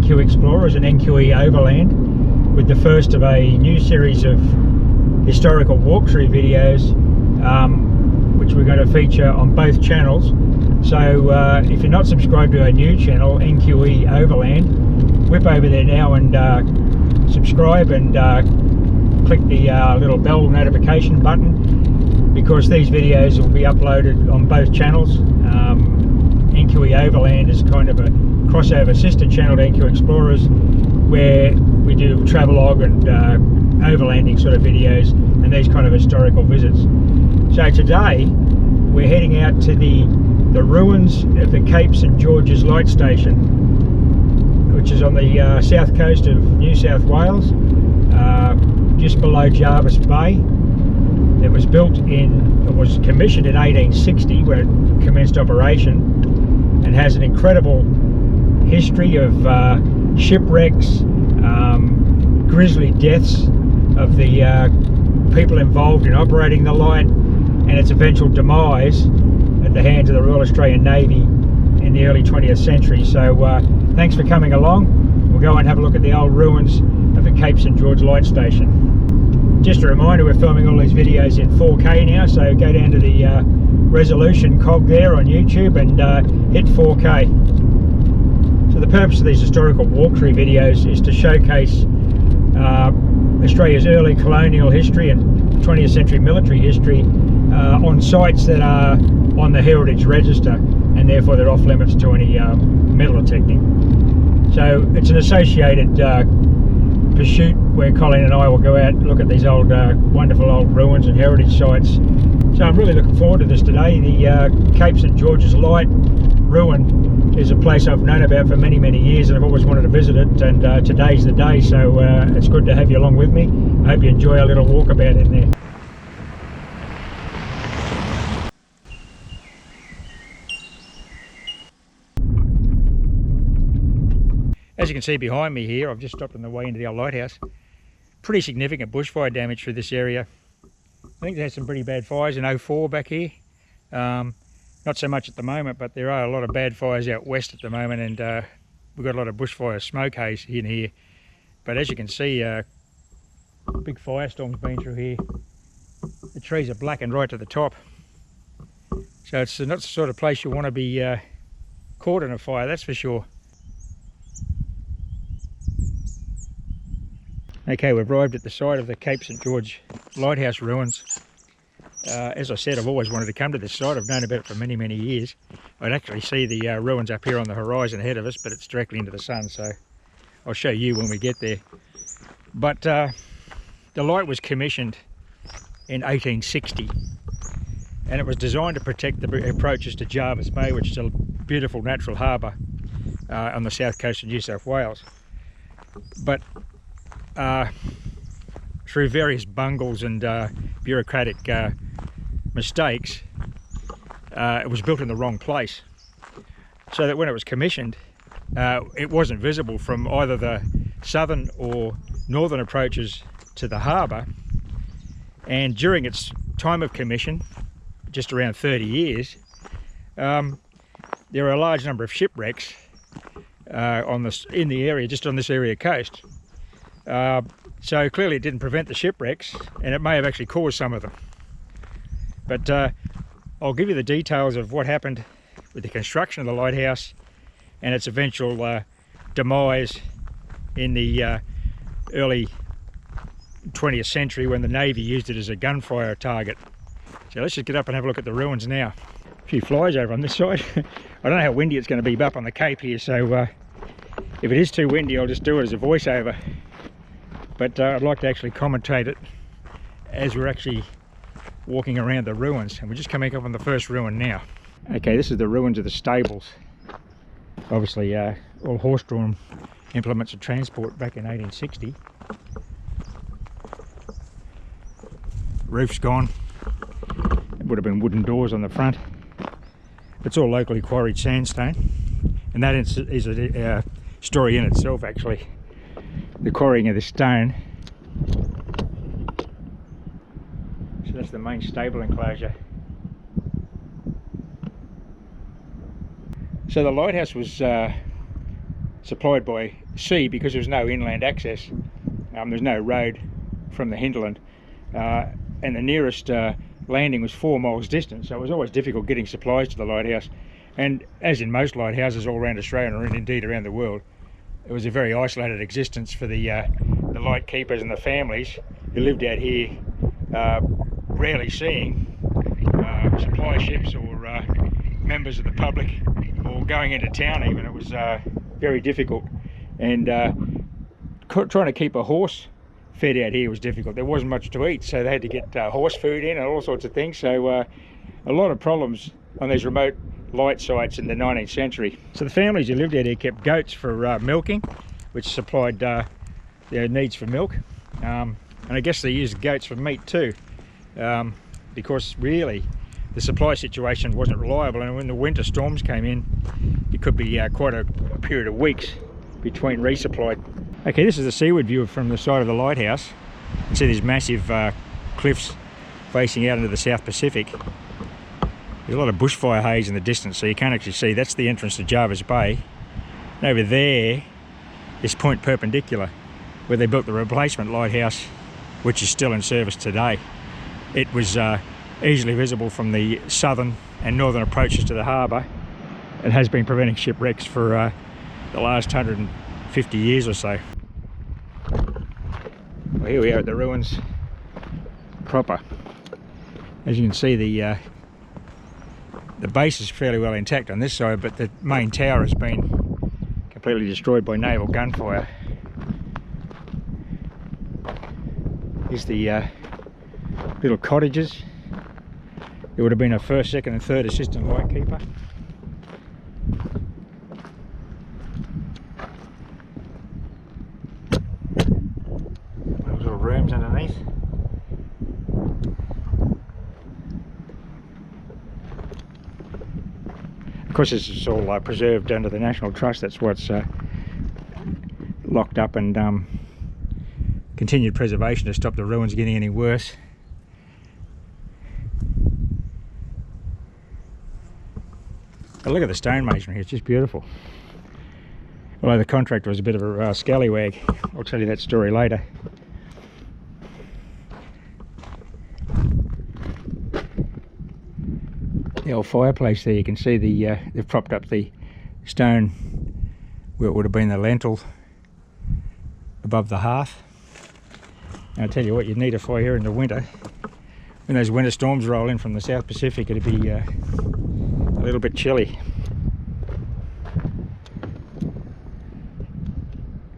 NQ Explorers and NQE Overland with the first of a new series of historical walkthrough videos, which we're going to feature on both channels. So if you're not subscribed to our new channel, NQE Overland, whip over there now and subscribe and click the little bell notification button, because these videos will be uploaded on both channels. NQE Overland is kind of a crossover sister channel to NQ Explorers, where we do travelogue and overlanding sort of videos and these kind of historical visits. So today we're heading out to the ruins of the Cape St George's Light Station, which is on the south coast of New South Wales, just below Jervis Bay. It was commissioned in 1860 when it commenced operation, and has an incredible history of shipwrecks, grisly deaths of the people involved in operating the light, and its eventual demise at the hands of the Royal Australian Navy in the early 20th century. So thanks for coming along. We'll go and have a look at the old ruins of the Cape St George Light Station. Just a reminder, we're filming all these videos in 4K now, so go down to the resolution cog there on YouTube and hit 4K. So the purpose of these historical walkthrough videos is to showcase Australia's early colonial history and 20th century military history on sites that are on the Heritage Register, and therefore they're off limits to any metal detecting. So it's an associated pursuit where Colin and I will go out and look at these old wonderful old ruins and heritage sites. So I'm really looking forward to this today. The Cape St George's Light ruin is a place I've known about for many years, and I've always wanted to visit it, and today's the day, so it's good to have you along with me. I hope you enjoy our little walkabout in there. As you can see behind me here, I've just stopped on the way into the old lighthouse. Pretty significant bushfire damage through this area. I think they had some pretty bad fires in 04 back here. Not so much at the moment, but there are a lot of bad fires out west at the moment, and we've got a lot of bushfire smoke haze in here. But as you can see, big firestorm's been through here. The trees are blackened right to the top. So it's not the sort of place you want to be caught in a fire, that's for sure. Okay, we've arrived at the site of the Cape St George Lighthouse ruins. As I said, I've always wanted to come to this site. I've known about it for many years. I'd actually see the ruins up here on the horizon ahead of us, but it's directly into the sun, so I'll show you when we get there. But the light was commissioned in 1860, and it was designed to protect the approaches to Jervis Bay, which is a beautiful natural harbour on the south coast of New South Wales. But through various bungles and bureaucratic mistakes, it was built in the wrong place, so that when it was commissioned, it wasn't visible from either the southern or northern approaches to the harbour. And during its time of commission, just around 30 years, there were a large number of shipwrecks in the area, just on this area coast. So clearly it didn't prevent the shipwrecks, and it may have actually caused some of them. But I'll give you the details of what happened with the construction of the lighthouse and its eventual demise in the early 20th century, when the Navy used it as a gunfire target. So let's just get up and have a look at the ruins now. A few flies over on this side. I don't know how windy it's going to be up on the Cape here, so if it is too windy, I'll just do it as a voiceover. But I'd like to actually commentate it as we're actually walking around the ruins, and we're just coming up on the first ruin now. Okay, this is the ruins of the stables. Obviously all horse-drawn implements of transport back in 1860. Roof's gone. It would have been wooden doors on the front. It's all locally quarried sandstone, and that is a story in itself, actually. The quarrying of the stone. So that's the main stable enclosure. So the lighthouse was supplied by sea because there was no inland access. There's no road from the hinterland, and the nearest landing was 4 miles distant, so it was always difficult getting supplies to the lighthouse. And as in most lighthouses all around Australia and indeed around the world, it was a very isolated existence for the light keepers and the families who lived out here, rarely seeing supply ships or members of the public, or going into town even. It was very difficult, and trying to keep a horse fed out here was difficult. There wasn't much to eat, so they had to get horse food in and all sorts of things. So a lot of problems on these remote light sites in the 19th century. So the families who lived out here kept goats for milking, which supplied their needs for milk, and I guess they used goats for meat too, because really the supply situation wasn't reliable, and when the winter storms came in, it could be quite a period of weeks between resupply. Okay, this is the seaward view from the side of the lighthouse. You can see these massive cliffs facing out into the South Pacific. There's a lot of bushfire haze in the distance, so you can't actually see. That's the entrance to Jervis Bay. And over there is Point Perpendicular, where they built the replacement lighthouse, which is still in service today. It was easily visible from the southern and northern approaches to the harbour. It has been preventing shipwrecks for the last 150 years or so. Well, here we are at the ruins proper. As you can see, the base is fairly well intact on this side, but the main tower has been completely destroyed by naval gunfire. Here's the little cottages. There would have been a first, second and third assistant lightkeeper. Those little rooms underneath. Of course, this is all preserved under the National Trust. That's what's locked up, and continued preservation to stop the ruins getting any worse. But look at the stonemasonry, it's just beautiful. Although the contractor was a bit of a scallywag. I'll tell you that story later. The old fireplace there, you can see they've propped up the stone where it would have been the lintel above the hearth. And I'll tell you what, you'd need a fire here in the winter. When those winter storms roll in from the South Pacific, it'd be a little bit chilly.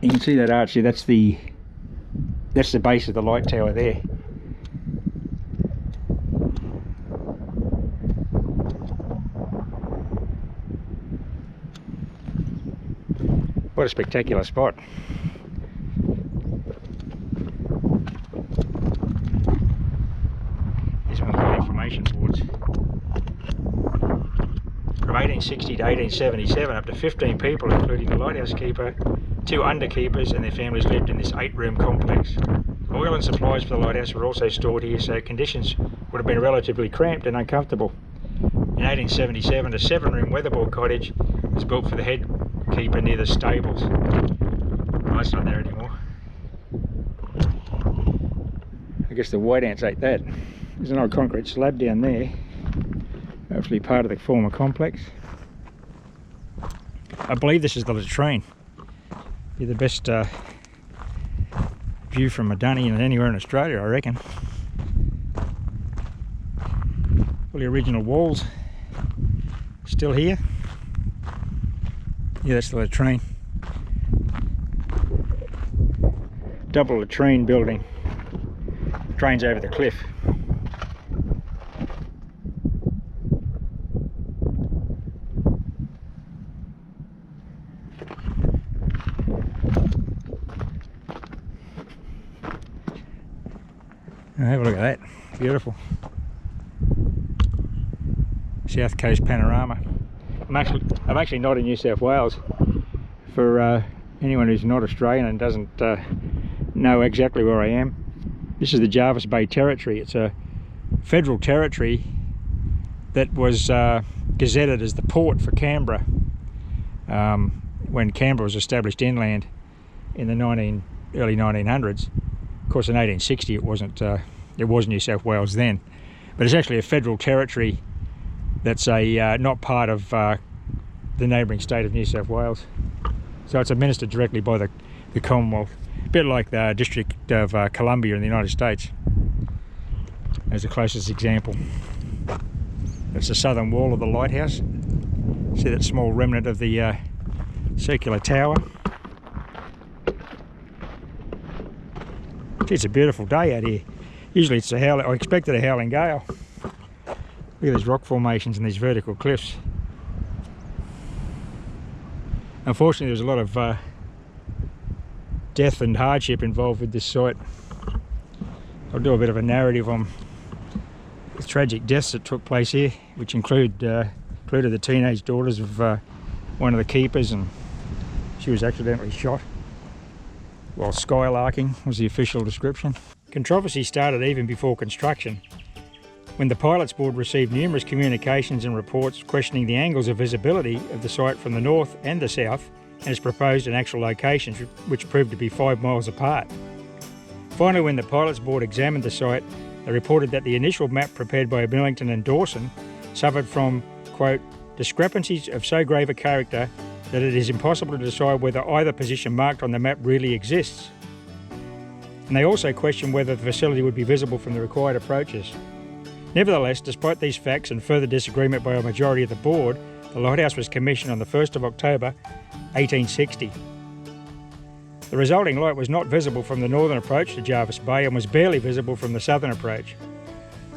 You can see that arch there, that's the base of the light tower there. What a spectacular spot. Here's one of the information boards. From 1860 to 1877, up to 15 people, including the lighthouse keeper, 2 underkeepers and their families, lived in this 8-room complex. Oil and supplies for the lighthouse were also stored here, so conditions would have been relatively cramped and uncomfortable. In 1877, a 7-room weatherboard cottage was built for the head keeper near the stables. Oh, that's not there anymore. I guess the white ants ate that. There's an old concrete slab down there, hopefully part of the former complex. I believe this is the latrine. Be the best view from Madunny and anywhere in Australia, I reckon. All the original walls still here. Yeah, that's the latrine. Double latrine building. Drains over the cliff. Now have a look at that. Beautiful. South Coast panorama. I'm actually not in New South Wales. For anyone who's not Australian and doesn't know exactly where I am, this is the Jervis Bay Territory. It's a federal territory that was gazetted as the port for Canberra when Canberra was established inland in the early 1900s. Of course, in 1860 it was New South Wales then, but it's actually a federal territory that's not part of the neighbouring state of New South Wales. So it's administered directly by the Commonwealth, a bit like the District of Columbia in the United States, as the closest example. That's the southern wall of the lighthouse. See that small remnant of the circular tower. Gee, it's a beautiful day out here. Usually it's I expected a howling gale. Look at these rock formations and these vertical cliffs. Unfortunately, there's a lot of death and hardship involved with this site. I'll do a bit of a narrative on the tragic deaths that took place here, which included the teenage daughters of one of the keepers, and she was accidentally shot while skylarking was the official description. Controversy started even before construction, when the Pilots Board received numerous communications and reports questioning the angles of visibility of the site from the north and the south and its proposed and actual locations, which proved to be 5 miles apart. Finally, when the Pilots Board examined the site, they reported that the initial map prepared by Millington and Dawson suffered from, quote, discrepancies of so grave a character that it is impossible to decide whether either position marked on the map really exists. And they also questioned whether the facility would be visible from the required approaches. Nevertheless, despite these facts and further disagreement by a majority of the board, the lighthouse was commissioned on the 1st of October 1860. The resulting light was not visible from the northern approach to Jarvis Bay and was barely visible from the southern approach.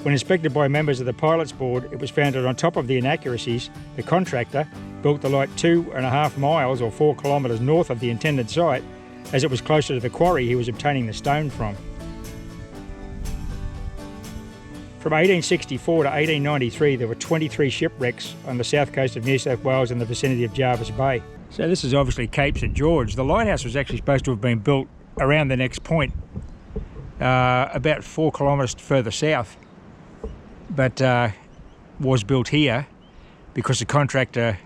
When inspected by members of the Pilots Board, it was found that on top of the inaccuracies, the contractor built the light 2.5 miles or 4 kilometres north of the intended site, as it was closer to the quarry he was obtaining the stone from. From 1864 to 1893, there were 23 shipwrecks on the south coast of New South Wales in the vicinity of Jarvis Bay. So this is obviously Cape St George. The lighthouse was actually supposed to have been built around the next point, about 4 kilometres further south, but was built here because the contractor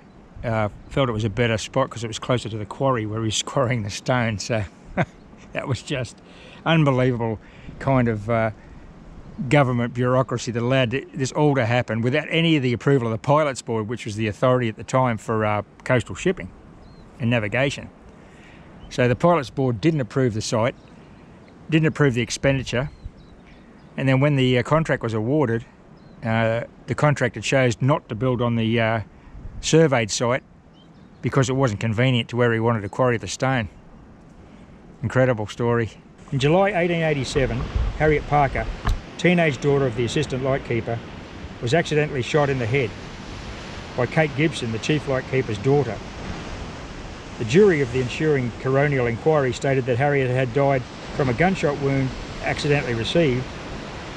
felt it was a better spot because it was closer to the quarry where he was quarrying the stone. So that was just unbelievable kind of government bureaucracy that allowed this all to happen without any of the approval of the Pilots Board, which was the authority at the time for coastal shipping and navigation. So the Pilots Board didn't approve the site, didn't approve the expenditure, and then when the contract was awarded, the contractor chose not to build on the surveyed site because it wasn't convenient to where he wanted to quarry the stone. Incredible story. In July 1887, Harriet Parker, teenage daughter of the assistant lightkeeper, was accidentally shot in the head by Kate Gibson, the chief lightkeeper's daughter. The jury of the ensuing coronial inquiry stated that Harriet had died from a gunshot wound accidentally received,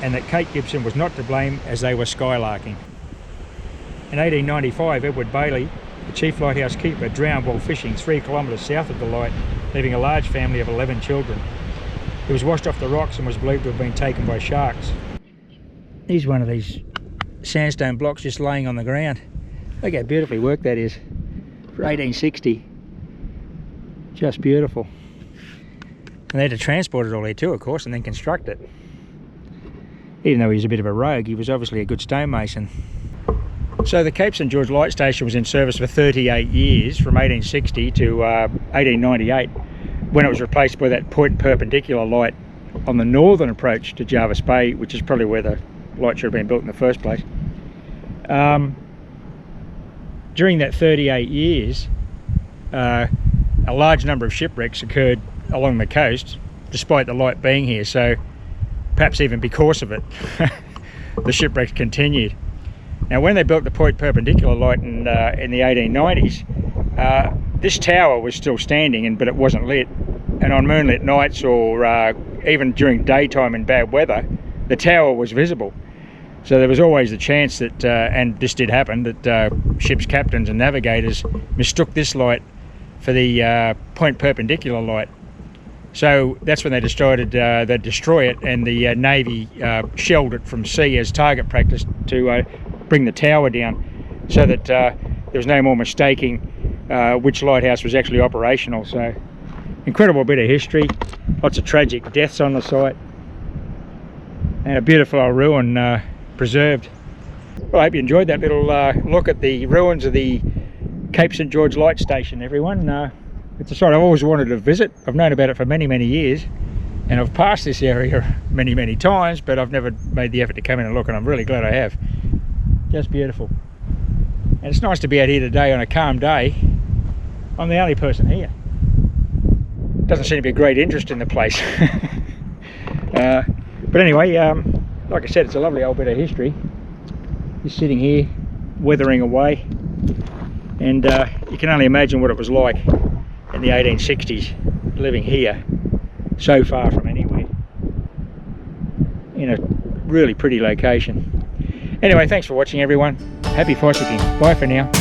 and that Kate Gibson was not to blame as they were skylarking. In 1895, Edward Bailey, the chief lighthouse keeper, drowned while fishing 3 kilometres south of the light, leaving a large family of 11 children. He was washed off the rocks and was believed to have been taken by sharks. Here's one of these sandstone blocks just laying on the ground. Look how beautifully worked that is for 1860. Just beautiful. And they had to transport it all here too, of course, and then construct it. Even though he was a bit of a rogue, he was obviously a good stonemason. So the Cape St George Light Station was in service for 38 years, from 1860 to 1898, when it was replaced by that point perpendicular light on the northern approach to Jarvis Bay, which is probably where the light should have been built in the first place. During that 38 years, a large number of shipwrecks occurred along the coast, despite the light being here, so perhaps even because of it, the shipwrecks continued. Now, when they built the point perpendicular light in the 1890s, this tower was still standing, but it wasn't lit. And on moonlit nights, or even during daytime in bad weather, the tower was visible. So there was always the chance that, and this did happen, that ships' captains and navigators mistook this light for the point perpendicular light. So that's when they decided they'd destroy it, and the Navy shelled it from sea as target practice to bring the tower down, so that there was no more mistaking which lighthouse was actually operational. So incredible bit of history, lots of tragic deaths on the site, and a beautiful old ruin preserved. Well, I hope you enjoyed that little look at the ruins of the Cape St George Light Station, everyone. It's a site I've always wanted to visit. I've known about it for many, many years, and I've passed this area many, many times, but I've never made the effort to come in and look, and I'm really glad I have. Just beautiful. And it's nice to be out here today on a calm day. I'm the only person here. Doesn't seem to be a great interest in the place. But anyway, like I said, it's a lovely old bit of history. Just sitting here, weathering away, and you can only imagine what it was like in the 1860s, living here, so far from anywhere, in a really pretty location. Anyway, thanks for watching, everyone. Happy fossicking. Bye for now.